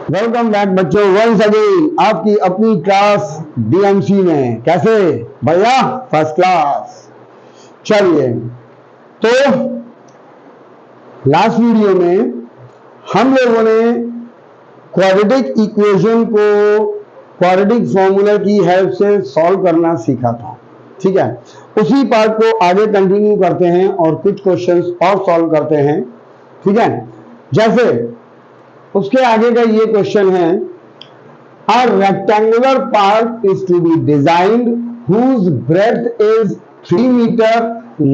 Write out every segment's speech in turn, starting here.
Welcome back बच्चों, once again आपकी अपनी क्लास डीएमसी में। कैसे भैया? First class. चलिए, तो लास्ट वीडियो में हम लोगों ने क्वाड्रेटिक इक्वेशन को क्वाड्रेटिक फॉर्मूला की हेल्प से सॉल्व करना सीखा था। ठीक है, उसी पार्ट को आगे कंटिन्यू करते हैं और कुछ क्वेश्चंस और सॉल्व करते हैं। ठीक है, जैसे उसके आगे का ये क्वेश्चन है, a rectangular park is to be designed whose breadth is 3 meter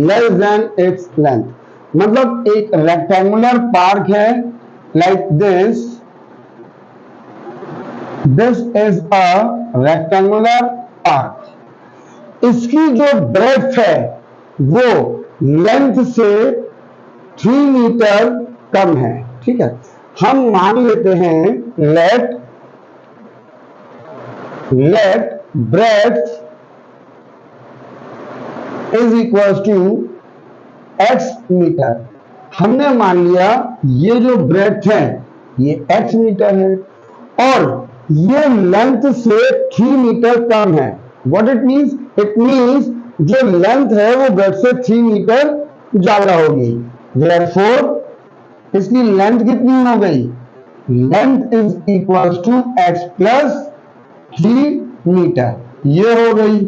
less than its length। मतलब एक रेक्टेंगुलर पार्क है, like this is a rectangular park। इसकी जो ब्रेथ है वो लेंथ से 3 मीटर कम है। ठीक है, हम मान लेते हैं let breadth is equals to x metre. हमने मान लिया ये जो ब्रेथ है ये x मीटर है और ये लेंथ से 3 मीटर कम है। What it means? It means जो लेंथ है वो ब्रेथ से 3 मीटर ज्यादा होगी। Therefore इसकी लेंथ कितनी हो गई? Length is equal to x plus 3 metre, ये हो गई।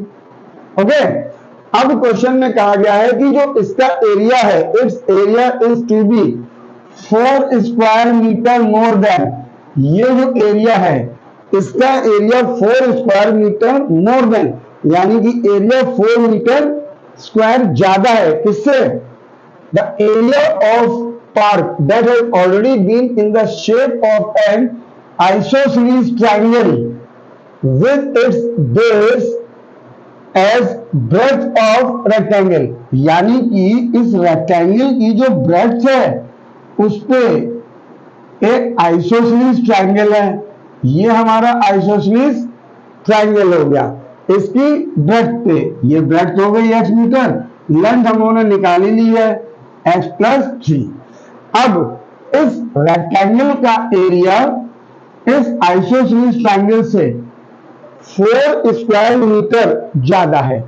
ओके, अब क्वेश्चन में कहा गया है कि जो इसका एरिया है, its area is to be 4 square metre more than, ये जो एरिया है इसका area 4 square metre more than, यानी कि एरिया 4 मीटर स्क्वायर ज्यादा है। किससे? The area of park that has already been in the shape of an isosceles triangle with its base as breadth of rectangle। यानी कि इस रेक्टेंगल की जो ब्रेड्थ है उस पे एक आइसोसेलेस ट्रायंगल है। ये हमारा आइसोसेलेस ट्रायंगल हो गया। इसकी ब्रेड्थ पे ये ब्रेड्थ हो गई x मीटर, लेंथ हम लोगों ने निकाली ली है x प्लस 3। अब इस रेक्टेंगल का एरिया इस आइसोसेलेस ट्रायंगल से 4 स्क्वायर मीटर ज्यादा है।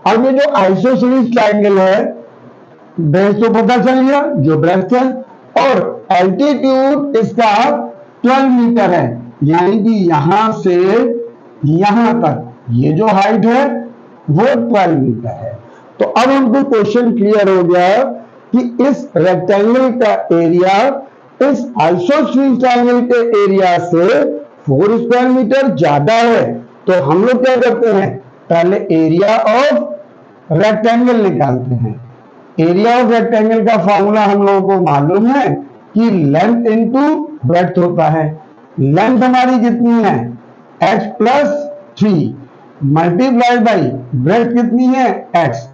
अब ये जो आइसोसेलेस ट्रायंगल है बेस तो पता चल गया जो ब्रेड्थ है, और एल्टीट्यूड इसका 12 मीटर है, यानी कि यहां से यहां तक ये जो हाइट है वो 12 मीटर है। तो अब हमको क्वेश्चन क्लियर हो गया कि इस रेक्टेंगल का एरिया इस आइसोसेलेस ट्रायंगल के एरिया से 4 स्क्वायर मीटर ज्यादा है। तो हम लोग क्या करते हैं, पहले एरिया ऑफ रेक्टेंगल निकालते हैं। एरिया ऑफ रेक्टेंगल का फॉर्मूला हम लोगों को मालूम है कि लेंथ इनटू ब्रेड्थ होता है। लेंथ हमारी कितनी है? x plus 3 multiply by breadth कितनी है? x।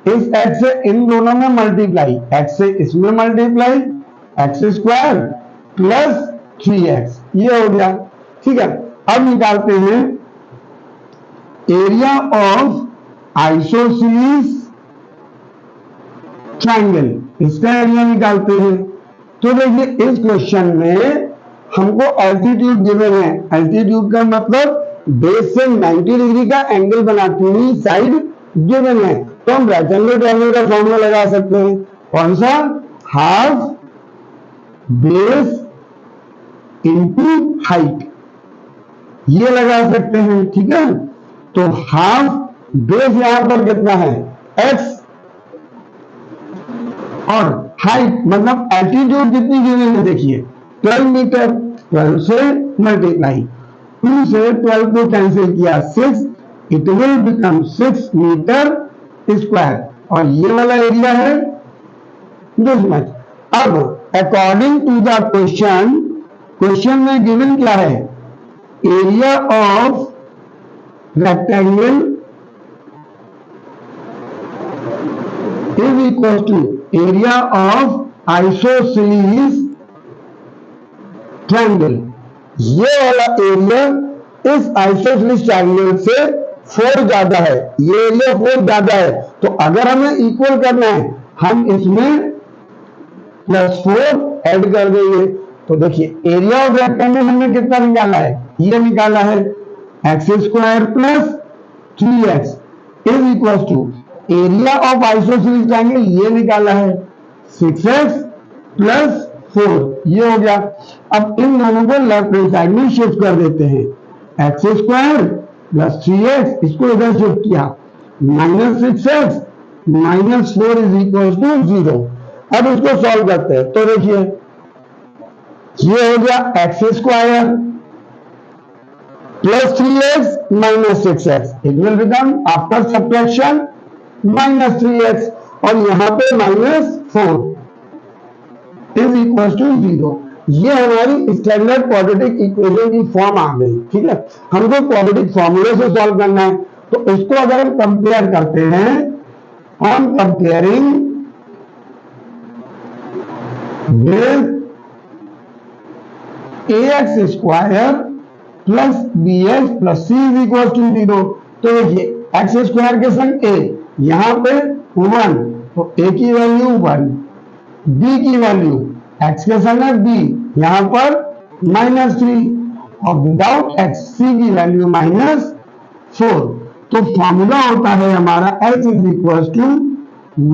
इस x से इन दोनों में मल्टीप्लाई, x से इसमें multiply, x square plus 3x, ये हो गया। ठीक है, अब निकालते हैं एरिया ऑफ आइसोसेलेस ट्रायंगल, इसका एरिया निकालते हैं। तो देखिए इस क्वेश्चन में हमको एल्टीट्यूड गिवन है। एल्टीट्यूड का मतलब बेस से 90 डिग्री का एंगल बनाती हुई साइड गिवन है। तो हम रेक्टेंगल ट्रायंगल का फॉर्मूला लगा सकते हैं। कौन सा? हाफ बेस इंटू हाइट, ये लगा सकते हैं। ठीक है, तो हाफ बेस यहां पर कितना है? x, और हाइट मतलब एल्टीट्यूड कितनी गिवन है? देखिए 12 मीटर, 12 से मल्टीप्लाई, 2 से 12 को कैंसिल किया 6, it will become 6 metre square, और ये वाला एरिया है दिस मच। अब अकॉर्डिंग टू द क्वेश्चन में गिवन क्या है? Area of rectangle is equal to area of isosceles triangle. ये वाला एरिया इस आइसोसेलेस ट्रायंगल से 4 ज्यादा है, ये एरिया 4 ज्यादा है। तो अगर हमें इक्वल करना है हम इसमें +4 ऐड कर देंगे, तो देखिए एरिया ऑफ रेक्टेंगल हमने कितना निकाला है, ये निकाला है x square plus 3x is equal to area of isosceles triangle, ये निकाला है 6x प्लस 4, ये हो गया। अब इन दोनों को लेफ्ट हैंड साइड में शिफ्ट कर देते हैं, एक्स स्क्वायर प्लस 3x इसको इधर शिफ्ट किया, minus 6x minus 4 is equal to 0। अब इसको सॉल्व करते हैं, तो देखिए ये हो गया x square plus 3x minus 6x, it will become after subtraction minus 3x और यहां पे माइनस 4 इज इक्वल टू 0। ये हमारी स्टैंडर्ड क्वाड्रेटिक इक्वेशन की फॉर्म आ गई। ठीक है, हमको क्वाड्रेटिक फॉर्मूले से सॉल्व करना है, तो इसको अगर हम कंपेयर करते हैं, on comparing with ax square plus bx plus c is equal to 0, तो देखिए एक्स स्क्वायर के संग a, यहां पे 1, तो a की वैल्यू 1, b की वैल्यू x के संग b, यहां पर -3 और विदाउट x c की वैल्यू -4। तो फॉर्मूला होता है हमारा h is equal to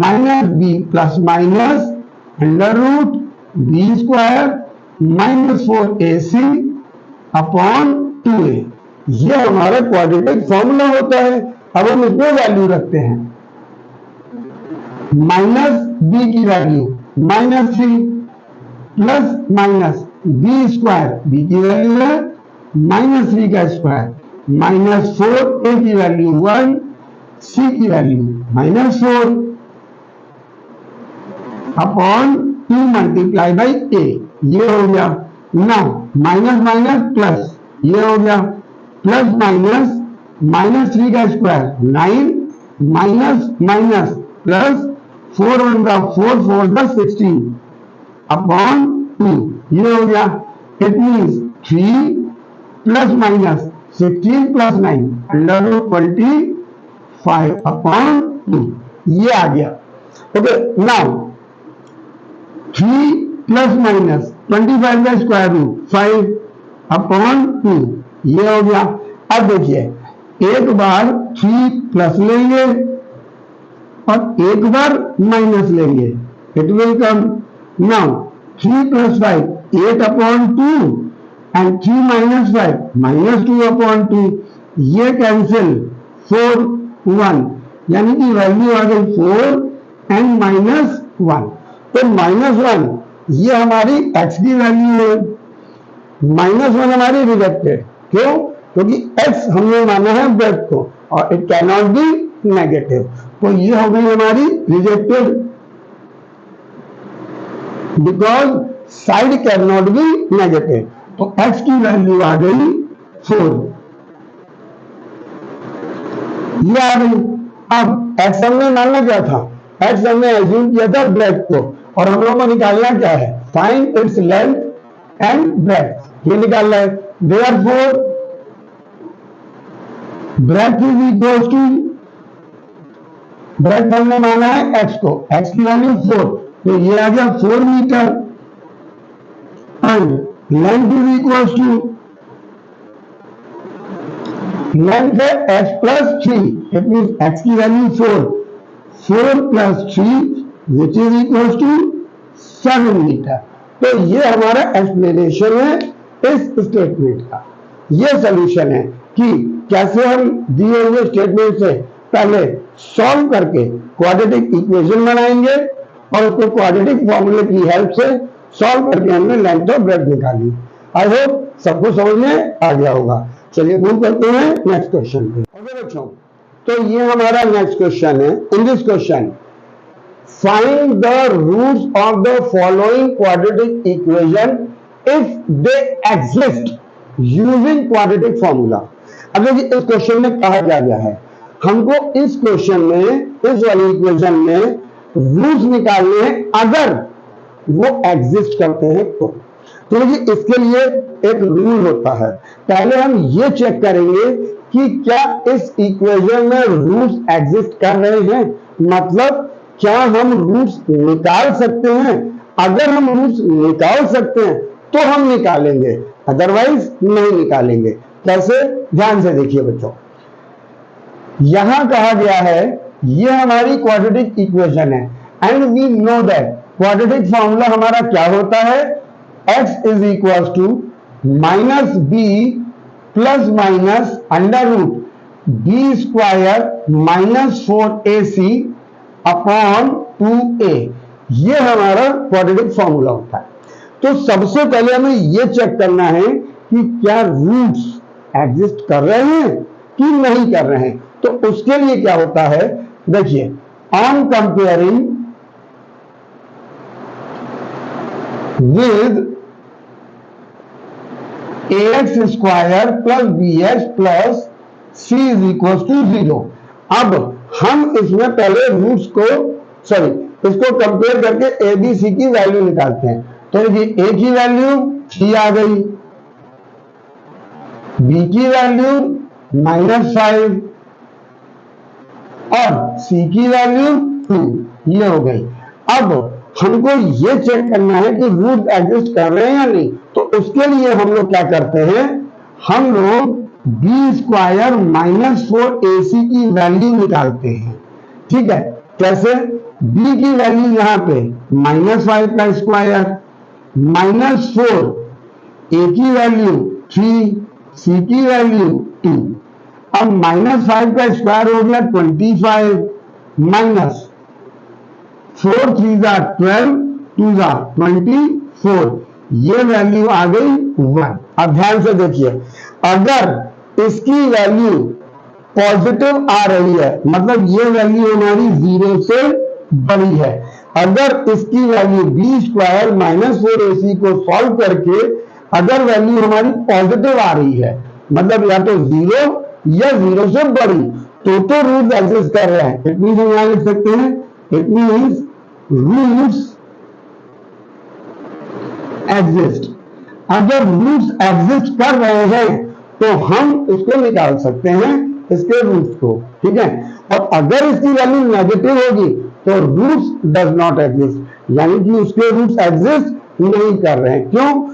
-b plus minus under root b square -4ac upon 2a, ये हमारा क्वाड्रेटिक फॉर्मूला होता है। अब हम इसमें वैल्यू रखते हैं, माइनस b की value -3 plus minus b square, b की वैल्यू है -3 का स्क्वायर, -4a की वैल्यू 1, c की value -4 upon 2 multiply by a, ये हो गया। नाउ माइनस माइनस प्लस, ये हो गया प्लस माइनस -3 का स्क्वायर 9 माइनस माइनस प्लस 4 1 का 4 4 का 16 अपॉन 2, ये हो गया। It means 3 plus minus 16 plus 9 under root 25 upon 2, ये आ गया। ओके, नाउ 3 प्लस माइनस 25 का स्क्वायर रूट 5 अपॉन 2, ये हो गया। अब देखिए एक बार 3 प्लस लेंगे और एक बार माइनस लेंगे, it will come now 3 plus 5 8 upon 2 and 3 minus 5 -2 upon 2, ये कैंसिल 4 1, यानी कि वैल्यू आ गई 4 एंड -1। तो -1 ये हमारी x की वैल्यू है, -1 हमारी रिजेक्टेड, क्यों? क्योंकि x हमने माना है ब्रेथ को और it can not be negative, तो ये हो गई हमारी rejected because side can not be negative. तो x की वैल्यू आ गई 4, ये आ गई। अब x हमने मानना क्या था, x हमने एज्यूम किया था ब्रेथ को, और हम लोगों को निकालना क्या है, find its length and breadth, ये निकालना है। Therefore breadth is equal to, breadth हमने माना है x को, x की वैल्यू 4, तो ये आ गया 4 metre, and length is equal to, length है x plus 3, it mean x की value 4 plus 3 which is equals to 7 metre. तो ये हमारा एक्सप्लेनेशन है इस स्टेटमेंट का, ये सोल्यूशन है कि कैसे हम दिए हुए स्टेटमेंट से पहले सॉल्व करके क्वाड्रेटिक इक्वेशन बनाएंगे और उसको क्वाड्रेटिक फॉर्मूले की हेल्प से सॉल्व करके हमने लेंथ और ब्रेथ निकाली। आई होप सबको समझ में आ गया होगा। चलिए मूव करते हैं नेक्स्ट क्वेश्चन पे। ओके बच्चों, तो ये हमारा नेक्स्ट क्वेश्चन है। In this question find the roots of the following quadratic equation if they exist using quadratic formula। अब देखिए इस क्वेश्चन में कहा क्या गया है, हमको इस क्वेश्चन में, इस वाली इक्वेशन में रूट्स निकालने हैं अगर वो एग्जिस्ट करते हैं तो देखिए इसके लिए एक रूल होता है। पहले हम ये चेक करेंगे कि क्या इस इक्वेशन में रूट्स एग्जिस्ट कर रहे हैं, मतलब क्या हम रूट्स निकाल सकते हैं। अगर हम रूट्स निकाल सकते हैं तो हम निकालेंगे, अदरवाइज नहीं निकालेंगे। कैसे, ध्यान से देखिए बच्चों। यहां कहा गया है ये हमारी क्वाड्रेटिक इक्वेशन है and we know that quadratic formula हमारा क्या होता है, x is equal to minus B plus minus under root B square minus 4ac upon 2a। ये हमारा क्वाड्रेटिक फॉर्मूला होता है। तो सबसे पहले हमें ये चेक करना है कि क्या रूट्स एग्जिस्ट कर रहे हैं कि नहीं कर रहे हैं। तो उसके लिए क्या होता है, देखिए, on comparing with ax square plus bx plus c is equal to 0। अब हम इसमें पहले रूट्स को इसको कंपेयर करके ए बी सी की वैल्यू निकालते हैं। तो देखिए, a की वैल्यू 3 आ गई, b की वैल्यू -5 और c की वैल्यू 2, ये हो गई। अब हमको ये चेक करना है कि रूट एग्जिस्ट कर रहे हैं या नहीं। तो उसके लिए हम लोग क्या करते हैं, हम लोग बी स्क्वायर माइनस 4ac की वैल्यू निकालते हैं। ठीक है, कैसे, b की वैल्यू यहां पे -5 का स्क्वायर -4, a की वैल्यू 3, c की वैल्यू 2। अब -5 का स्क्वायर हो गया 25 माइनस 4 3 12 2 24, ये वैल्यू आ गई 1। अब ध्यान से देखिए, अगर इसकी वैल्यू पॉजिटिव आ रही है मतलब ये वैल्यू हमारी 0 से बड़ी है। अगर इसकी value B square minus 4ac को सॉल्व करके अगर वैल्यू हमारी पॉजिटिव आ रही है मतलब या तो 0 या 0 से बड़ी, तो रूट्स एग्जिस्ट कर रहे हैं। इट मींस हम यहां लिख सकते हैं, इट मींस रूट्स एग्जिस्ट। अगर रूट्स एग्जिस्ट कर रहे हैं तो हम इसको निकाल सकते हैं, इसके रूट्स को। ठीक है, और अगर इसकी वैल्यू नेगेटिव होगी तो रूट्स डज नॉट एग्जिस्ट, यानी कि उसके रूट्स एग्जिस्ट नहीं कर रहे हैं। क्यों?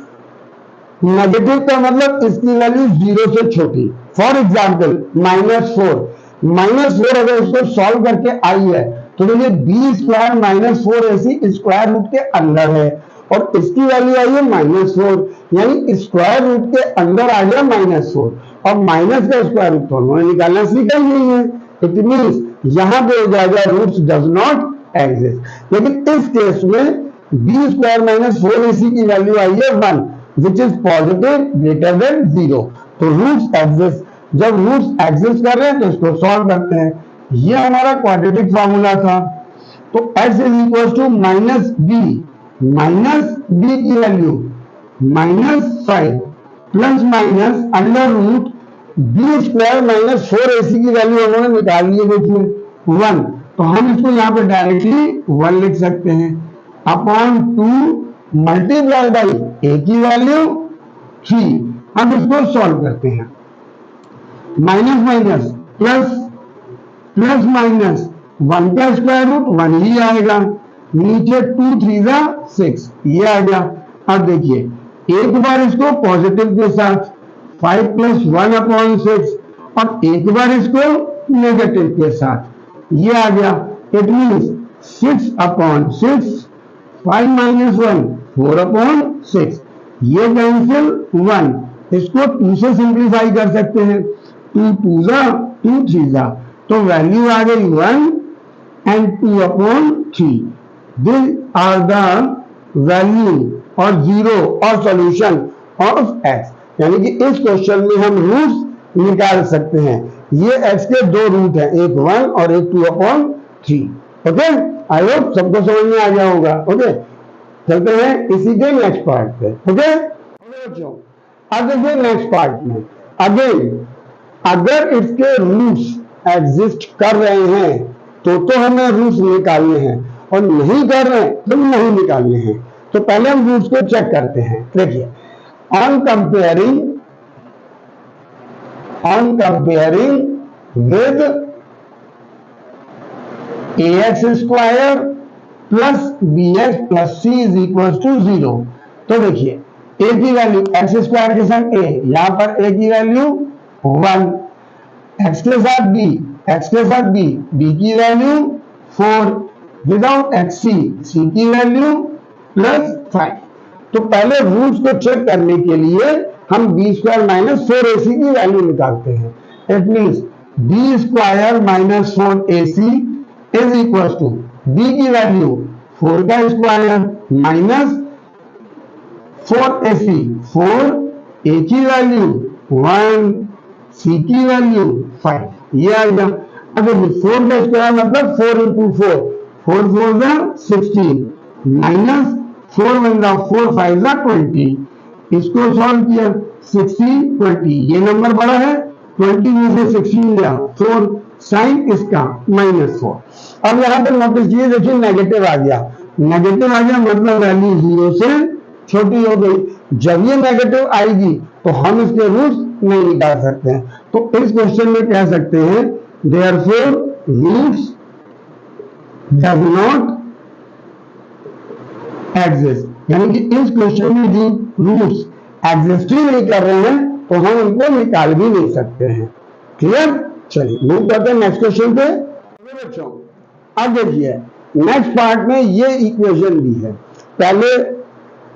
नेगेटिव का मतलब इसकी वैल्यू 0 से छोटी। फॉर एग्जाम्पल -4 अगर इसको सॉल्व करके आई है तो देखिए b square minus 4ac square root के अंदर है और इसकी वैल्यू आई है -4, यानी स्क्वायर रूट के अंदर आ गया -4 और माइनस का स्क्वायर रूट तो उन्होंने निकालना सीखा ही नहीं है। इट मींस यहां पे हो जाएगा रूट्स डज नॉट एग्जिस्ट। लेकिन इस केस में बी स्क्वायर माइनस 4ac की वैल्यू आई है 1 which is positive greater than 0, तो रूट्स एग्जिस्ट। जब रूट्स एग्जिस्ट कर रहे हैं तो इसको सॉल्व करते हैं। ये हमारा क्वाड्रेटिक फॉर्मूला था। तो x is equal to minus B की value -5 plus minus under root B square minus 4ac की वैल्यू उन्होंने निकाल ली है, देखिए 1। तो हम इसको यहाँ पे डायरेक्टली 1 लिख सकते हैं अपॉन 2 मल्टीप्लाई बाई a की वैल्यू 3। अब इसको सॉल्व करते हैं, minus minus plus plus minus 1 का स्क्वायर रूट 1 ही आएगा, नीचे 2 3 6 ये आ गया। अब देखिए एक बार इसको पॉजिटिव के साथ 5 प्लस 1 अपॉन 6 और एक बार इसको नेगेटिव के साथ ये आ गया। It means 6 upon 6, 5 minus 1 4 upon 6, ये कैंसिल 1, इसको 2 से सिंप्लीफाई कर सकते हैं, 2 2 2 3 तो वैल्यू आ गई 1 and 2 upon 3। This are the value और 0 और सॉल्यूशन ऑफ x, यानी कि इस क्वेश्चन में हम रूट्स निकाल सकते हैं। ये x के 2 रूट हैं, एक 1 और एक 2 अपॉन 3। ओके, आई होप सबको समझ में आ गया होगा। ओके, चलते हैं इसी के नेक्स्ट पार्ट पे। ओके बच्चों, अब देखिए नेक्स्ट पार्ट में अगेन अगर इसके रूट्स एग्जिस्ट कर रहे हैं तो हमें रूट्स निकालने हैं और नहीं कर रहे हैं तो नहीं निकालने हैं। तो पहले हम रूट्स को चेक करते हैं। देखिए, on comparing with ax square plus bx plus c is equal to 0। तो देखिए ए की वैल्यू एक्स स्क्वायर के संग ए, यहां पर ए की वैल्यू 1, एक्स के साथ बी, एक्स के साथ बी, बी की वैल्यू 4, विदाउट एक्स सी की वैल्यू +5। तो पहले रूट्स को चेक करने के लिए हम बी स्क्वायर माइनस 4ac की वैल्यू निकालते हैं। It means b square minus 4ac is equal to b की वैल्यू 4 का स्क्वायर माइनस 4ac, 4 a की वैल्यू 1, c की वैल्यू 5, ये आ गया। अब देखिए 4 का स्क्वायर मतलब 4 इंटू 4, 4 4 जा 16 माइनस 4 1 जा 4 5 जा 20, इसको सॉल्व किया 16 20, ये नंबर बड़ा है, 20 में से 16 गया 4, साइन इसका -4। अब यहाँ पर नोटिस कीजिए, देखिए नेगेटिव आ गया, नेगेटिव आ गया मतलब वैल्यू 0 से छोटी हो गई। जब ये नेगेटिव आएगी तो हम इसके रूट्स नहीं निकाल सकते हैं। तो इस क्वेश्चन में कह सकते हैं therefore roots does not exist, यानी कि इस क्वेश्चन में जो रूट्स एग्जिस्ट ही नहीं कर रहे हैं तो हम उनको निकाल भी नहीं सकते हैं। क्लियर? चलिए मूव करते हैं नेक्स्ट क्वेश्चन पे। बच्चों अब देखिए नेक्स्ट पार्ट में ये इक्वेशन दी है, पहले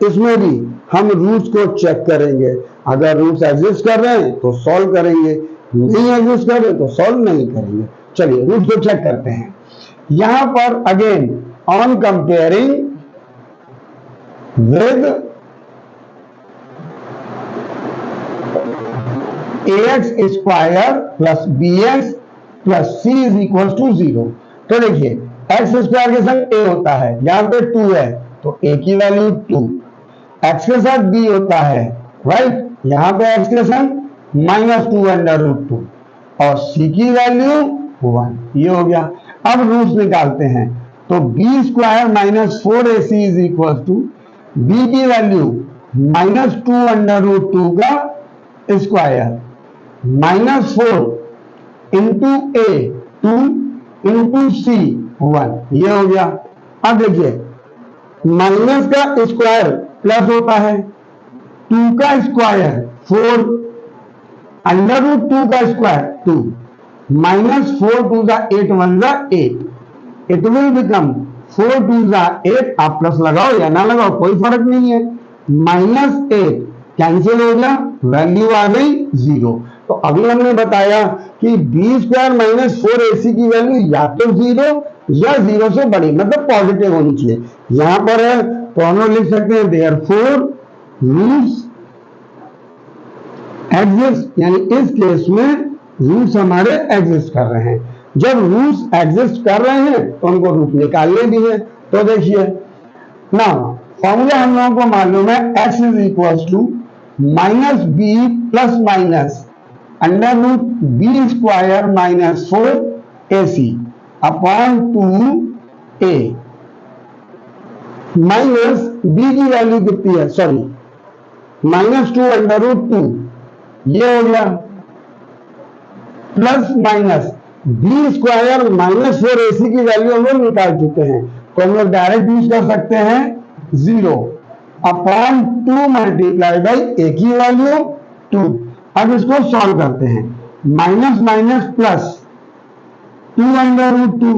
इसमें भी हम रूट्स को चेक करेंगे, अगर रूट्स एग्जिस्ट कर रहे हैं तो सॉल्व करेंगे, नहीं एग्जिस्ट कर रहे तो सॉल्व नहीं करेंगे। चलिए रूट्स को चेक करते हैं। यहां पर again on comparing with ax square plus bx plus c is equal to 0। तो देखिए एक्स स्क्वायर के संग a होता है, यहां पे 2 है तो a की वैल्यू 2, एक्स के साथ b होता है राइट, यहां पे एक्स के संग -2√2 और c की वैल्यू 1, ये हो गया। अब रूट्स निकालते हैं तो b square minus 4ac is equal to b की वैल्यू -2√2 का square -4 into a 2 into c 1, ये हो गया। अब देखिए माइनस का स्क्वायर प्लस होता है, 2 का स्क्वायर 4, √2 का स्क्वायर 2, -4 2 जा 8 1 जा 8, इट विल बिकम 4 2 जा 8, आप प्लस लगाओ या ना लगाओ कोई फर्क नहीं है, -8 कैंसिल हो गया, वैल्यू आ गई 0। तो अभी हमने बताया कि बी स्क्वायर माइनस 4ac की वैल्यू या तो 0 या 0 से बड़ी मतलब पॉजिटिव होनी चाहिए, यहां पर है तो हम लोग लिख सकते हैं देयरफॉर रूट्स एग्जिस्ट, यानी इस केस में रूट्स हमारे एग्जिस्ट कर रहे हैं। जब रूट्स एग्जिस्ट कर रहे हैं तो हमको रूट निकालने भी है। तो देखिए नाउ फॉर्मूला हम लोगों को मालूम है x is equal to -b plus minus √b square minus 4ac upon 2a minus b की वैल्यू कितनी है, सॉरी -2√2, ये हो गया plus minus b square minus 4ac की वैल्यू हम लोग निकाल चुके हैं तो हम लोग डायरेक्ट यूज कर सकते हैं 0 अपॉन 2 मल्टीप्लाई बाई a की वैल्यू 2। अब इसको सॉल्व करते हैं, माइनस माइनस प्लस 2√2,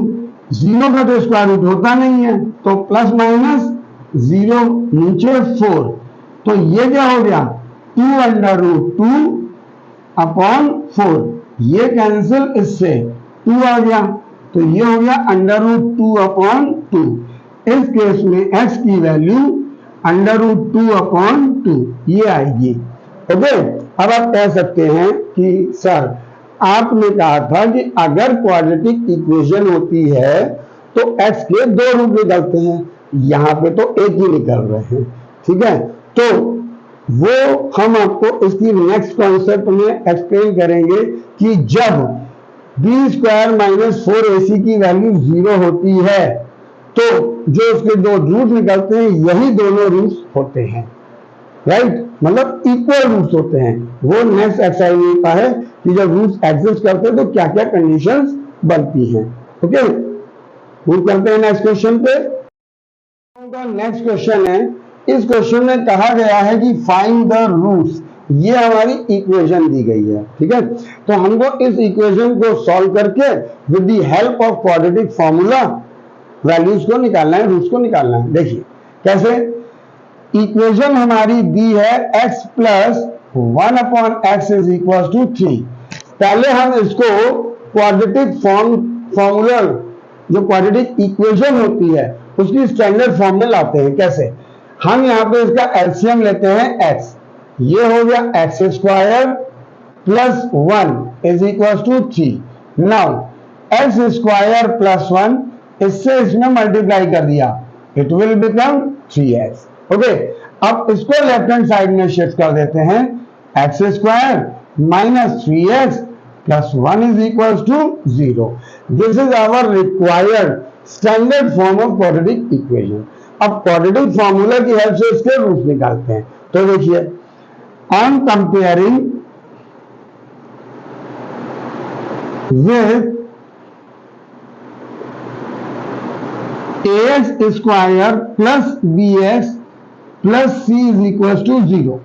0 का तो स्क्वायर रूट होता नहीं है तो प्लस माइनस 0 नीचे 4, तो ये क्या हो गया 2√2 अपॉन 4, ये कैंसिल इससे 2 आ गया तो ये हो गया √2 अपॉन 2। इस केस में x की वैल्यू √2 अपॉन 2 ये आएगी। ओके, अब आप कह सकते हैं कि सर आपने कहा था कि अगर क्वाड्रेटिक इक्वेशन होती है तो x के 2 रूट निकलते हैं, यहां पे तो एक ही निकल रहे हैं, ठीक है। तो वो हम आपको इसकी नेक्स्ट कॉन्सेप्ट में एक्सप्लेन करेंगे कि जब b स्क्वायर माइनस 4ac की वैल्यू 0 होती है तो जो उसके 2 रूट निकलते हैं यही दोनों रूट्स होते हैं, राइट, मतलब इक्वल रूट्स होते हैं। वो नेक्स्ट एक्सरसाइज में होता है कि जब रूट्स एग्जिस्ट करते हैं तो क्या क्या कंडीशंस बनती हैं। ओके, मूव करते हैं नेक्स्ट क्वेश्चन पे। नेक्स्ट क्वेश्चन है इस क्वेश्चन में कहा गया है कि फाइंड द रूट्स, ये हमारी इक्वेशन दी गई है, ठीक है। तो हमको इस इक्वेशन को सॉल्व करके with the help of quadratic formula values को निकालना है, रूट्स को निकालना है। देखिए कैसे, इक्वेशन हमारी दी है x plus 1/x is equal to 3। पहले हम इसको क्वाड्रेटिक फॉर्मूला, जो क्वाड्रेटिक इक्वेशन होती है उसकी स्टैंडर्ड फॉर्म में लाते हैं। कैसे, हम यहाँ पे इसका एलसीएम लेते हैं x, ये हो गया x square plus 1 is equal to 3। Now x square plus 1 इससे इसमें मल्टीप्लाई कर दिया, it will become 3x। Okay, अब इसको लेफ्ट हैंड साइड में शिफ्ट कर देते हैं, x square minus 3x plus 1 is equal to 0। This is our required standard form of quadratic equation. अब क्वाड्रेटिक फॉर्मूला की हेल्प से इसके रूट निकालते हैं। तो देखिए, on comparing with ax square plus bx plus c is equal to 0।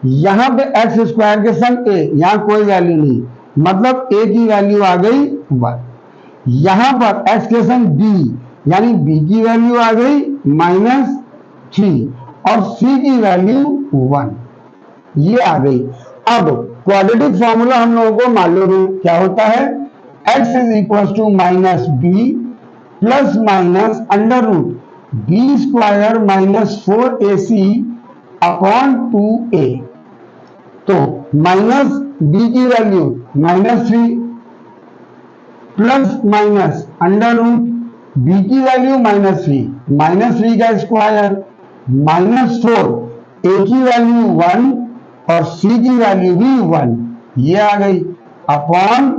यहां पे x स्क्वायर के संग a, यहां कोई वैल्यू नहीं, मतलब a की वैल्यू आ गई 1। यहां पर x के संग b, यानी b की वैल्यू आ गई -3 और c की वैल्यू 1, ये आ गई। अब क्वाड्रेटिक फॉर्मूला हम लोगों को मालूम है, क्या होता है, x is equal to minus B plus minus under root B square minus 4ac upon 2a। तो माइनस b की value -3 plus minus under root b की वैल्यू -3 का स्क्वायर -4, a की वैल्यू 1 और c की वैल्यू भी 1, ये आ गई अपॉन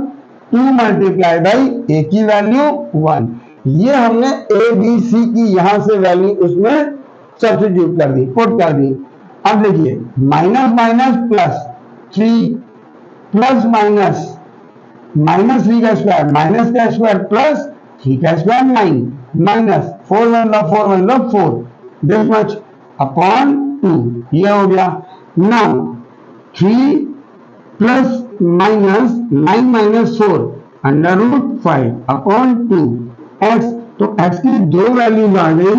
2 मल्टीप्लाई बाई a की वैल्यू 1। ये हमने a b c की यहां से वैल्यू उसमें सब्स्टिट्यूट कर दी, पुट कर दी। अब देखिए, minus minus plus 3 plus minus -3 का स्क्वायर, माइनस का स्क्वायर प्लस 3 का स्क्वायर 9 माइनस 4 मतलब 4 दिस मच अपॉन 2, ये हो गया। Now 3 plus minus 9 minus 4 under root 5 upon 2 x। तो x की दो वैल्यूज आ गई,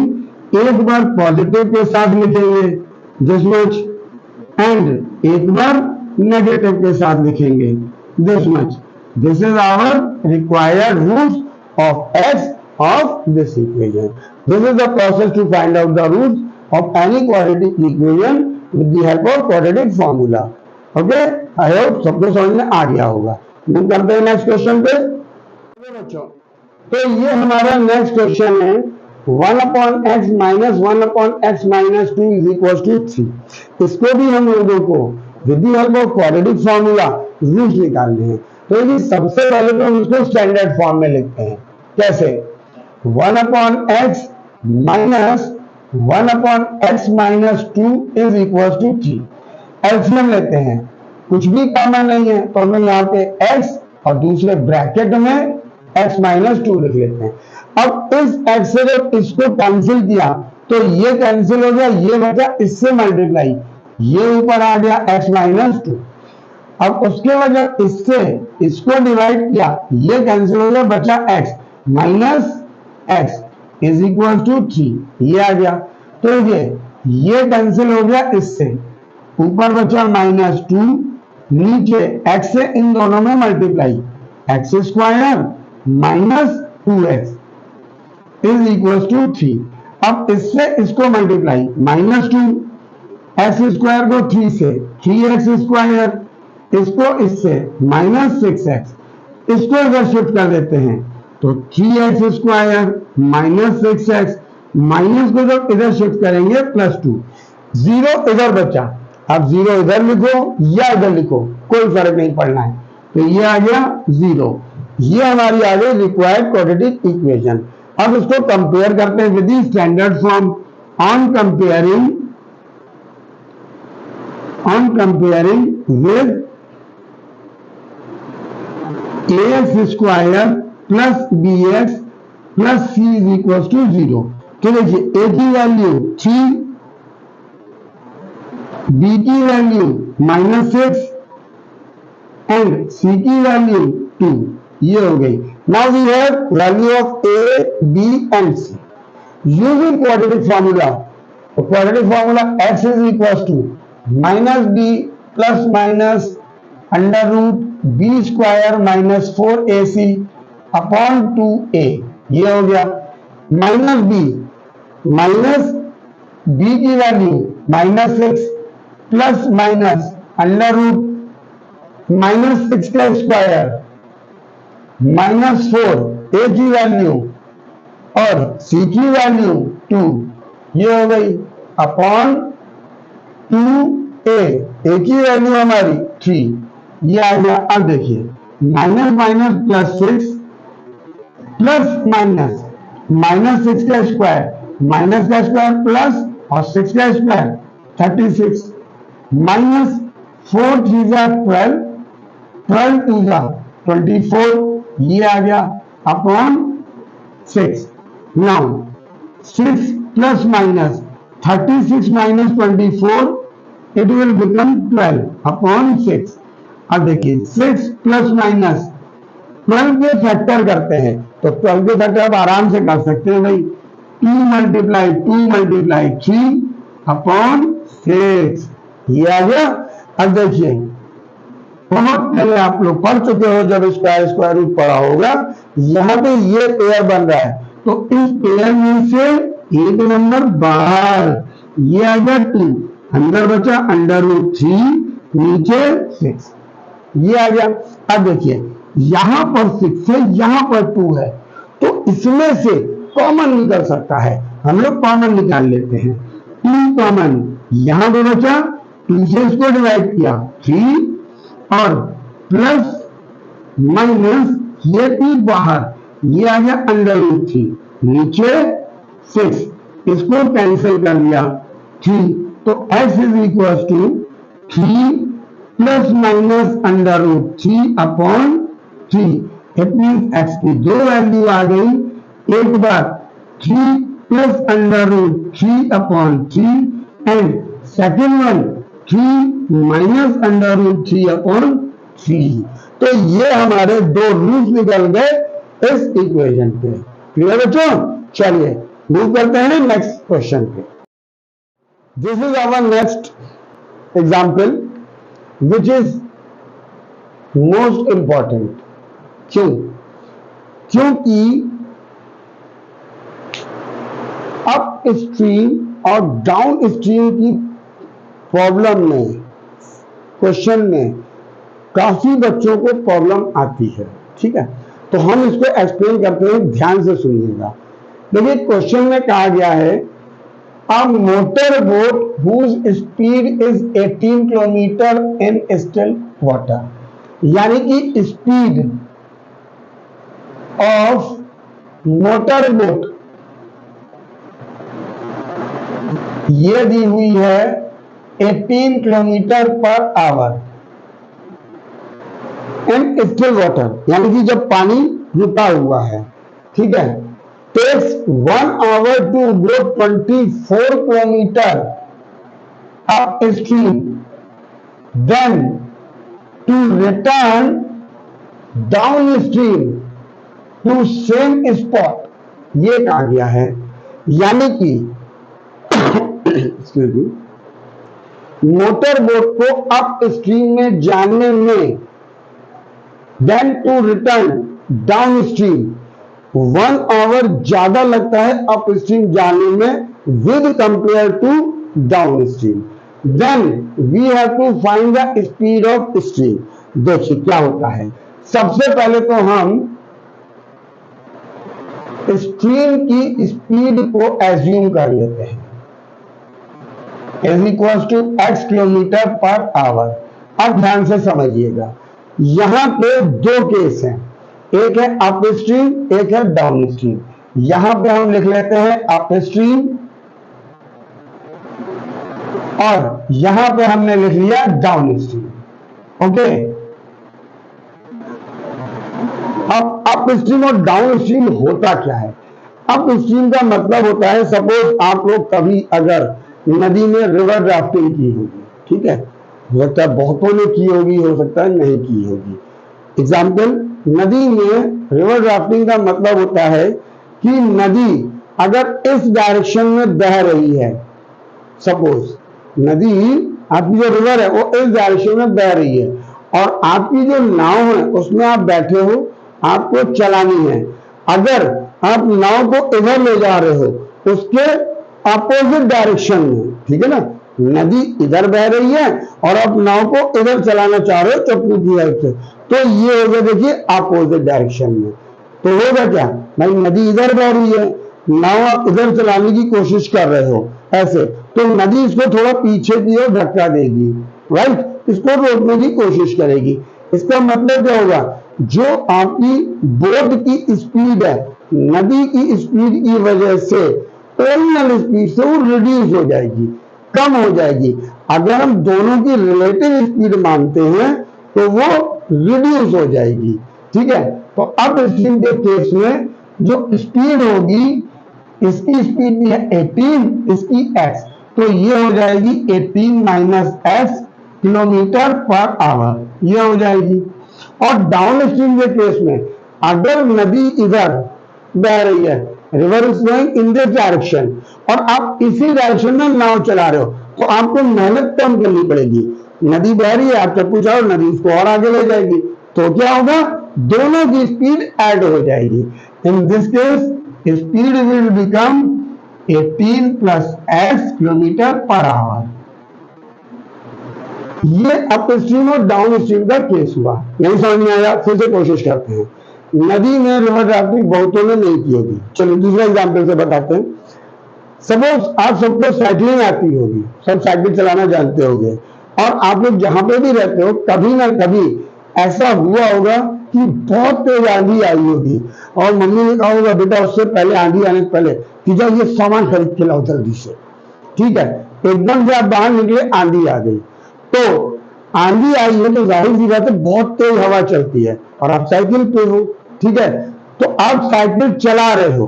एक बार पॉजिटिव के साथ लिखेंगे दिस मच एंड एक बार नेगेटिव के साथ लिखेंगे this much. This is our required roots of x of this equation. This is the process to find out the roots of any quadratic equation with the help of quadratic formula. Okay? I hope सबको समझ में आ गया होगा। हम करते हैं next question पे। बच्चों, तो ये हमारा नेक्स्ट क्वेश्चन है 1/x minus 1/x minus 2 is equal to 3। इसको भी हम लोगों को with the help of quadratic formula roots निकालने हैं। तो ये सबसे पहले तो हम इसको स्टैंडर्ड फॉर्म में लिखते हैं। कैसे, 1/x minus 1/x minus 2 is equal to 3। LCM लेते हैं, कुछ भी कॉमन नहीं है तो हम यहाँ पे x और दूसरे ब्रैकेट में x माइनस 2 लिख लेते हैं। अब इस x से जब इसको कैंसिल किया तो ये कैंसिल हो गया, ये बचा इससे मल्टीप्लाई, ये ऊपर आ गया x माइनस 2। अब उसके वजह इससे इसको डिवाइड किया, ये कैंसिल हो गया, बचा x minus x is equal to 3, ये आ गया। तो ये कैंसिल हो गया इससे, ऊपर बचा -2, नीचे x से इन दोनों में multiply, x square minus 2x is equal to 3। अब इससे इसको मल्टीप्लाई, -2 x स्क्वायर को 3 से 3x स्क्वायर, इसको इससे -6x, इसको इधर शिफ्ट कर देते हैं तो 3x square minus 6x, minus को जब इधर शिफ्ट करेंगे +2, 0 इधर बचा। अब 0 इधर लिखो या इधर लिखो, कोई फर्क नहीं पड़ना है। तो ये आ गया 0, ये हमारी आ गई रिक्वायर्ड क्वाड्रेटिक इक्वेशन। अब इसको कंपेयर करते हैं with standard form. On comparing with ax square plus bx plus c is equal to 0। तो देखिए a की वैल्यू 3 बी की वैल्यू -6 एंड सी की वैल्यू 2, ये हो गई। Now we have value of A, B and C using quadratic formula. Quadratic formula x is equal to -b plus minus under root B square -4ac upon 2a, ये हो गया। -b की value -6 plus minus under root -6 का square -4 a की value और c की value 2, ये हो गई अपॉन 2a, a की वैल्यू हमारी 3, ये आ गया। अब देखिए minus minus plus 6 plus minus -6 का स्क्वायर माइनस का स्क्वायर प्लस और 6 का स्क्वायर 36 -4 3 12 12 2 24, ये आ गया upon 6। Now 6 plus minus 36 minus 24, it will become 12 upon 6। अब देखिए 6 प्लस माइनस 12 के फैक्टर करते हैं तो 12 के फैक्टर आप आराम से कर सकते हैं भाई, 2 मल्टीप्लाई 2 मल्टीप्लाई 3 अपॉन 6, ये आ गया। अब देखिए बहुत पहले आप लोग पढ़ चुके हो जब स्क्वायर रूट पढ़ा होगा, यहाँ पे ये पेयर बन रहा है तो इस पेयर में से एक नंबर बाहर, ये आ गया 2, अंदर बचा अंडर रूट 3, नीचे 6, ये आ गया। अब देखिए यहां पर 6 है, यहां पर 2 है, तो इसमें से कॉमन निकल सकता है, हम लोग कॉमन निकाल लेते हैं। 2 कॉमन, यहां पे बचा 2 से इसको डिवाइड किया 3 और प्लस माइनस ये 2 बाहर, ये आ गया अंडर रूट 3, नीचे 6, इसको कैंसिल कर लिया 3, तो x is equal to 3 plus minus under root 3 upon 3। It means x की दो वैल्यू आ गई, एक बार 3 plus under root 3 upon 3 and second one 3 minus under root 3 upon 3। तो ये हमारे दो रूट निकल गए इस इक्वेशन पे। क्लियर बच्चों? चलिए मूव करते हैं नेक्स्ट क्वेश्चन पे। This is our next example which is most important. क्यों? क्योंकि अप स्ट्रीम और डाउन स्ट्रीम की प्रॉब्लम में, क्वेश्चन में काफी बच्चों को प्रॉब्लम आती है। ठीक है, तो हम इसको एक्सप्लेन करते हैं, ध्यान से सुनिएगा। देखिए क्वेश्चन में कहा गया है a motor boat whose speed is 18 kilometre in still water, यानी कि स्पीड ऑफ मोटर बोट ये दी हुई है 18 kilometre per our in still water, यानी कि जब पानी रुका हुआ है। ठीक है, takes 1 hour to go 24 kilometer upstream, then to return downstream to same spot, ये कहा गया है। यानी कि मोटर बोट को अप स्ट्रीम में जाने में, then to return downstream 1 hour ज्यादा लगता है अप स्ट्रीम जाने में with compare to downstream. Then we have to find the speed of stream. देखिए क्या होता है, सबसे पहले तो हम स्ट्रीम की स्पीड को एज्यूम कर लेते हैं is equal to x kilometre per hour. अब ध्यान से समझिएगा, यहां पे दो केस हैं, एक है अप स्ट्रीम, एक है डाउन स्ट्रीम। यहां पे हम लिख लेते हैं अप स्ट्रीम और यहां पे हमने लिख लिया डाउन स्ट्रीम। ओके, अब अप स्ट्रीम और डाउन स्ट्रीम होता क्या है? अप स्ट्रीम का मतलब होता है, सपोज आप लोग कभी अगर नदी में रिवर राफ्टिंग की होगी, ठीक है, हो सकता है बहुतों ने की होगी, हो सकता है नहीं की होगी। एग्जाम्पल, नदी में रिवर ड्राफ्टिंग का मतलब होता है कि नदी अगर इस डायरेक्शन में बह रही है, सपोज नदी, आपकी जो रिवर है वो इस डायरेक्शन में बह रही है और आपकी जो नाव है उसमें आप बैठे हो, आपको चलानी है। अगर आप नाव को इधर ले जा रहे हो उसके अपोजिट डायरेक्शन में, ठीक है ना, नदी इधर बह रही है और आप नाव को इधर चलाना चाह रहे हो चप्पू की हेल्प से, तो ये हो गया देखिए अपोजिट डायरेक्शन में। तो होगा क्या भाई, नदी इधर बह रही है, नाव आप इधर चलाने की कोशिश कर रहे हो ऐसे, तो नदी इसको थोड़ा पीछे की ओर धक्का देगी, राइट, इसको रोकने की कोशिश करेगी। इसका मतलब क्या होगा, जो आपकी बोट की स्पीड है नदी की स्पीड की वजह से ओरिजिनल स्पीड से वो रिड्यूस हो जाएगी, कम हो जाएगी। अगर हम दोनों की रिलेटिव स्पीड मानते हैं तो वो रिड्यूस हो जाएगी, ठीक है। तो अब स्ट्रीम के केस में जो स्पीड होगी, इसकी स्पीड भी है 18, इसकी x, तो ये हो जाएगी 18 minus x kilometre per hour, ये हो जाएगी। और डाउन स्ट्रीम के केस में अगर नदी इधर बह रही है, river is going in this direction, और आप इसी डायरेक्शन में नाव चला रहे हो, तो आपको मेहनत कम करनी पड़ेगी। नदी बह रही है, आप चप्पू चाहो, नदी इसको और आगे ले जाएगी, तो क्या होगा, दोनों की स्पीड ऐड हो जाएगी। In this case speed will become 18 plus x kilometre per hour. ये अप स्ट्रीम और डाउन स्ट्रीम का केस हुआ। नहीं समझ में आया, फिर से कोशिश करते हैं। नदी में रिवर ड्राफ्टिंग बहुतों ने नहीं की होगी, चलिए दूसरा एग्जाम्पल से बताते हैं। सपोज आप सबको साइकिलिंग आती होगी, सब साइकिल चलाना जानते होंगे, और आप लोग जहां पे भी रहते हो कभी ना कभी ऐसा हुआ होगा कि बहुत तेज आंधी आई होगी और मम्मी ने कहा होगा बेटा उससे पहले, आंधी आने से पहले कि जाओ ये सामान खरीद के लाओ जल्दी से, ठीक है। एकदम से आप बाहर निकले, आंधी आ गई, तो आंधी आई है तो जाहिर सी बात है बहुत तेज हवा चलती है और आप साइकिल पे हो, ठीक है, तो आप साइकिल चला रहे हो,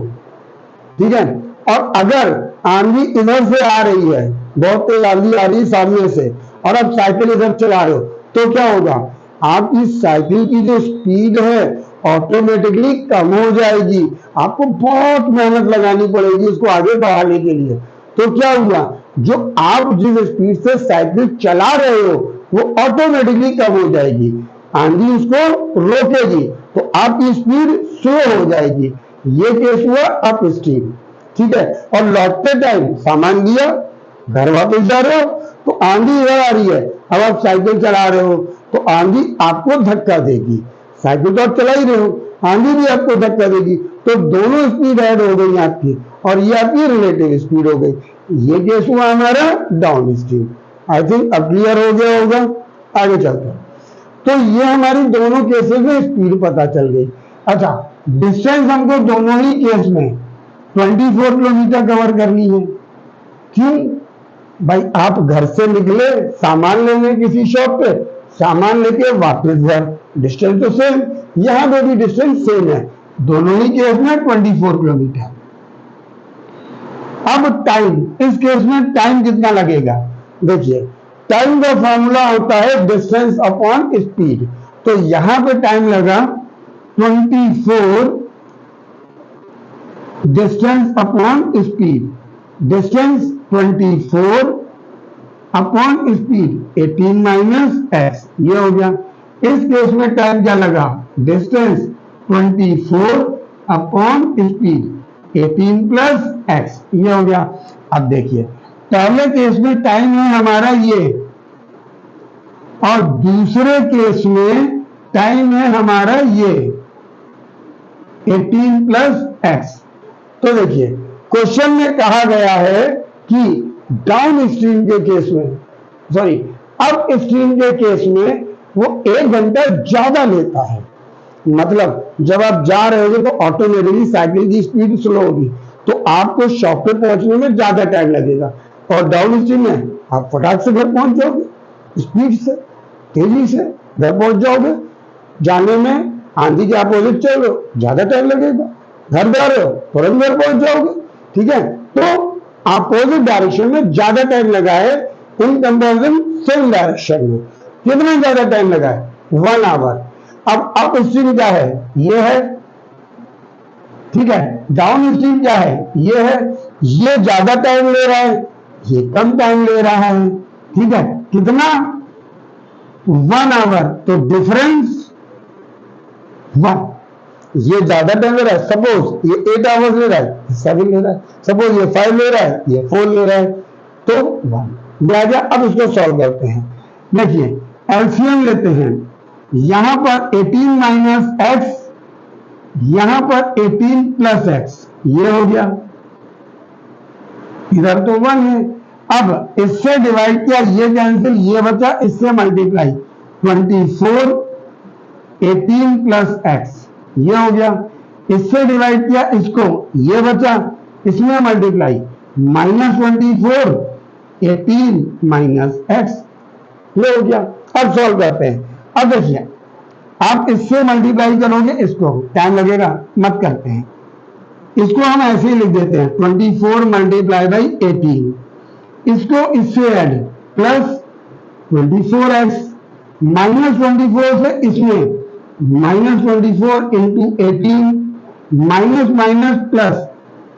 ठीक है, और अगर आंधी इधर से आ रही है, बहुत तेज आंधी आ रही है सामने से, और आप साइकिल इधर चला रहे हो, तो क्या होगा, आपकी साइकिल की जो स्पीड है ऑटोमेटिकली कम हो जाएगी, आपको बहुत मेहनत लगानी पड़ेगी इसको आगे बढ़ाने के लिए। तो क्या हुआ, जो आप जिस स्पीड से साइकिल चला रहे हो वो ऑटोमेटिकली कम हो जाएगी, आंधी उसको रोकेगी, तो आपकी स्पीड स्लो हो जाएगी। ये केस हुआ अप स्ट्रीम, ठीक है। और लौटते टाइम सामान लिया, घर वापस जा रहे हो, तो आंधी इधर आ रही है, अब आप साइकिल चला रहे हो तो आंधी आपको धक्का देगी, साइकिल तो आप चला ही रहे हो, आंधी भी आपको धक्का देगी, तो दोनों स्पीड ऐड हो गई आपकी, और ये आपकी रिलेटिव स्पीड हो गई। ये केस हुआ हमारा डाउन स्ट्रीम। आई थिंक अब क्लियर हो गया होगा, आगे चलते हैं। तो ये हमारी दोनों केसेस में स्पीड पता चल गई। अच्छा, डिस्टेंस हमको दोनों ही केस में 24 किलोमीटर कवर करनी है। क्यों भाई, आप घर से निकले सामान लेने किसी शॉप पे, सामान लेके वापस घर, डिस्टेंस तो सेम, यहां पे भी डिस्टेंस सेम है, दोनों ही केस में 24 किलोमीटर। अब टाइम, इस केस में टाइम कितना लगेगा, देखिए टाइम का फॉर्मूला होता है डिस्टेंस अपॉन स्पीड, तो यहां पे टाइम लगा 24 distance upon speed, distance 24 upon speed 18 minus x, ये हो गया। इस केस में टाइम क्या लगा, distance 24 upon speed 18 plus x, ये हो गया। अब देखिए पहले केस में टाइम है हमारा ये, और दूसरे केस में टाइम है हमारा ये 18 प्लस x। तो देखिए क्वेश्चन में कहा गया है कि डाउन स्ट्रीम के केस में, सॉरी अप स्ट्रीम के केस में वो 1 घंटा ज्यादा लेता है, मतलब जब आप जा रहे होगे तो ऑटोमेटिकली साइकिल की स्पीड स्लो होगी, तो आपको शॉप पे पहुंचने में ज्यादा टाइम लगेगा, और डाउन स्ट्रीम में आप फटाक से घर पहुंच जाओगे, स्पीड से तेजी से घर पहुंच जाओगे। जाने में आंधी के अपोजिट चल रहे हो ज्यादा टाइम लगेगा, घर जा रहे हो तुरंत घर पहुंच जाओगे, ठीक है। तो अपोजिट डायरेक्शन में ज्यादा टाइम लगा है इन कंपेरिजन सेम डायरेक्शन में। कितना ज्यादा टाइम लगा है? 1 आवर। अब अप स्ट्रीम क्या है? ये है, ठीक है। डाउन स्ट्रीम क्या है? ये है। ये ज्यादा टाइम ले रहा है, ये कम टाइम ले रहा है, ठीक है। कितना? 1 आवर। तो डिफरेंस 1। ये ज्यादा टाइम ले रहा है, सपोज ये 8 आवर्स ले रहा है, 7 ले रहा है, सपोज ये 5 ले रहा है, ये 4 ले रहा है, तो 1 लिहाजा। अब इसको सॉल्व करते हैं। देखिए एलसीएम लेते हैं, यहां पर 18 माइनस एक्स, यहां पर 18 प्लस एक्स, ये हो गया, इधर तो 1 है। अब इससे डिवाइड किया, ये कैंसिल, ये बचा, इससे मल्टीप्लाई 24 18 प्लस एक्स, ये हो गया। इससे डिवाइड किया इसको, ये बचा, इसमें मल्टीप्लाई -24 18 माइनस एक्स, ये हो गया। अब सॉल्व करते हैं। अब देखिए आप इससे मल्टीप्लाई करोगे, इसको टाइम लगेगा, मत करते हैं, इसको हम ऐसे ही लिख देते हैं 24 मल्टीप्लाई बाई 18, इसको इससे ऐड प्लस 24x -24 से इसमें -24 into 18 minus minus plus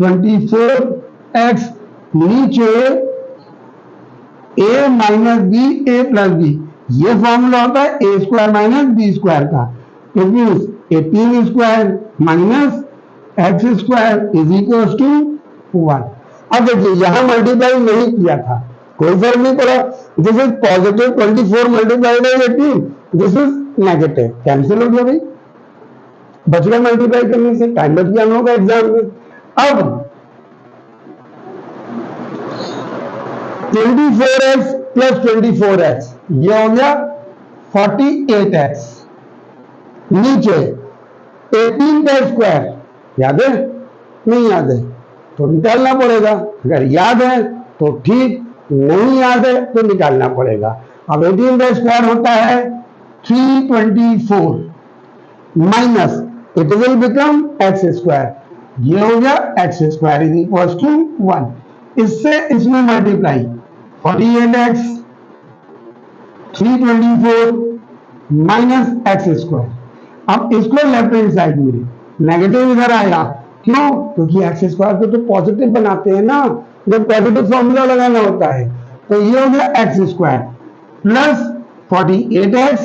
24x, नीचे a minus B A plus B, ये फॉर्मूला होता है A square minus B square का। It means 18 square minus X square is equal to 1। अब देखिए यहां मल्टीप्लाई नहीं किया था, कोई फर्क नहीं पड़ा। This is positive 24 multiply by 18, this is negative, cancel हो गया भाई, बच गया मल्टीप्लाई करने से, टाइम बच गया हम लोग का एग्जाम में। अब 24x प्लस 24x, ये हो गया 48x, नीचे 18 का स्क्वायर, याद है? नहीं याद है तो निकालना पड़ेगा, अगर याद है तो ठीक, नहीं याद है तो निकालना पड़ेगा। अब 18 का स्क्वायर होता है 324 minus it will become X square, ये हो गया x square is equal to 1। इससे इसमें multiply 48x 324 minus X square. अब इसको लेफ्ट हैंड साइड में नेगेटिव इधर आएगा, क्यों? क्योंकि एक्स स्क्वायर को तो पॉजिटिव बनाते हैं ना, जब पॉजिटिव फॉर्मूला लगाना होता है। तो ये हो गया x square plus 48x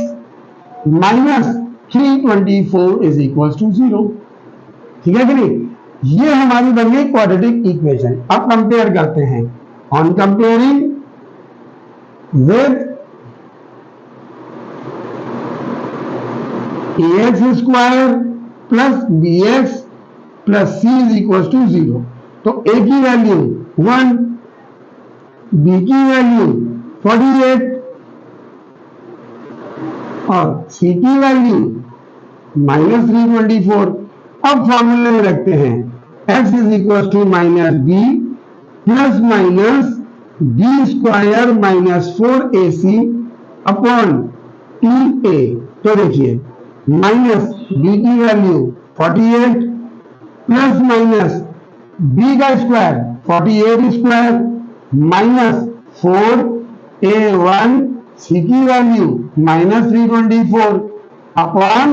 minus 324 is equal to 0, ठीक है कि नहीं? ये हमारी बन गई क्वाड्रेटिक इक्वेशन। अब कंपेयर करते हैं, on comparing with ax square plus bx plus c is equal to 0। तो a की वैल्यू 1, b की वैल्यू 48 और c की वैल्यू -324। अब फॉर्मूले में रखते हैं x is equal to minus B plus minus B square minus 4ac upon 2a। तो देखिए माइनस बी की वैल्यू 48 प्लस माइनस बी का square 48 square minus 4a1, C की वैल्यू -324 अपॉन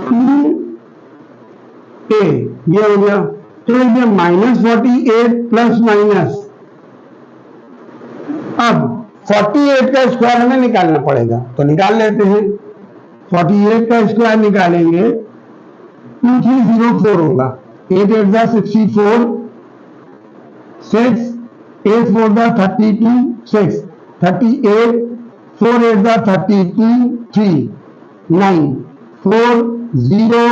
2a, ये हो गया। तो ये -48 प्लस माइनस, अब 48 का स्क्वायर हमें निकालना पड़ेगा, तो निकाल लेते हैं। 48 का स्क्वायर निकालेंगे 2304 होगा, 8 8 64, 6 8 4 32, 6 38, 4 8 32, 3 9 4 0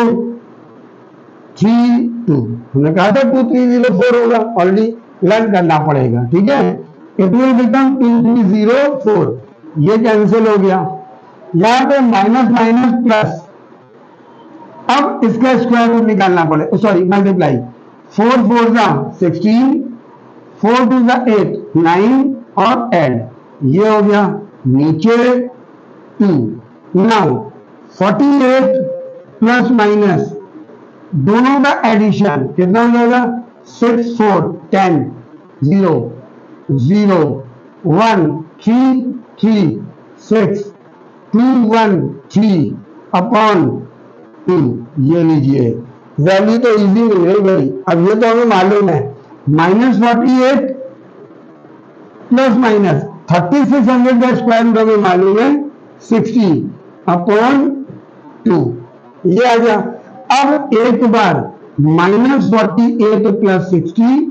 3 2। हमने कहा था 2304 होगा, ऑलरेडी लर्न करना पड़ेगा, ठीक है। इट विल बिकम 2304, ये कैंसिल हो गया। यहां पे माइनस माइनस प्लस, अब इसका स्क्वायर रूट निकालना पड़ेगा, सॉरी मल्टीप्लाई। 4 4 16, 4 2 8 9 और ऐड, ये हो गया नीचे 2। नाउ 48 प्लस माइनस दोनों का एडिशन कितना हो जाएगा? 6 4 10 0 0 1 3 3 6 2 1 3 अपॉन 2। ये लीजिए वैल्यू तो इजी मिल गई भाई। अब ये तो हमें मालूम है -48 प्लस माइनस 3600 का स्क्वायर रूट हमें मालूम है 60 अपॉन 2। ये आ गया। अब एक बार -48 plus 60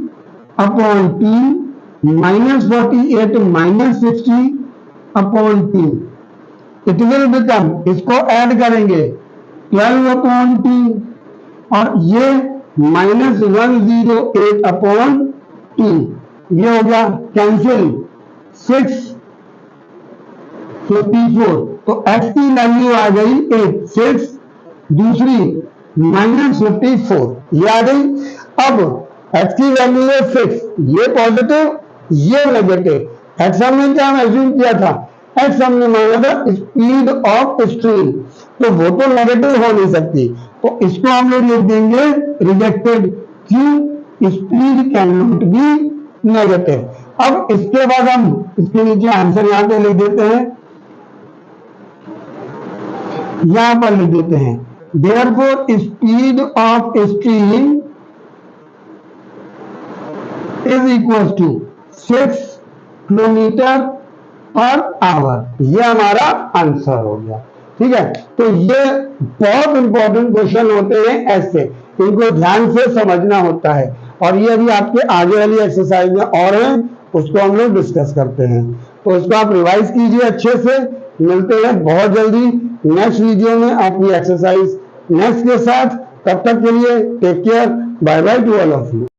upon 2 -48 minus 60 upon 2 it will become, इसको ऐड करेंगे 12 अपॉन 2 और ये -108 अपॉन 2। ये हो गया कैंसिल 654। तो x की वैल्यू आ गई 8 6, दूसरी -54 ये आ गई। अब x की वैल्यू है 6, ये पॉजिटिव ये नेगेटिव। x हमने क्या एज्यूम किया था, x हमने माना था स्पीड ऑफ स्ट्रीम, तो वो तो नेगेटिव हो नहीं सकती, तो इसको हम लोग लिख देंगे रिजेक्टेड। क्यों, speed can not be negative. अब इसके बाद हम इसके नीचे आंसर यहां पे लिख देते हैं, यहां पर लिख देते हैं therefore speed of stream is equal to 6 kilometre per hour. ये हमारा आंसर हो गया। ठीक है, तो ये बहुत इंपॉर्टेंट क्वेश्चन होते हैं ऐसे, इनको ध्यान से समझना होता है। और ये अभी आपके आगे वाली एक्सरसाइज में और है, उसको हम लोग डिस्कस करते हैं, तो उसको आप रिवाइज कीजिए अच्छे से। मिलते हैं बहुत जल्दी नेक्स्ट वीडियो में अपनी एक्सरसाइज नेक्स्ट के साथ। तब तक के लिए take care, bye bye to all of you.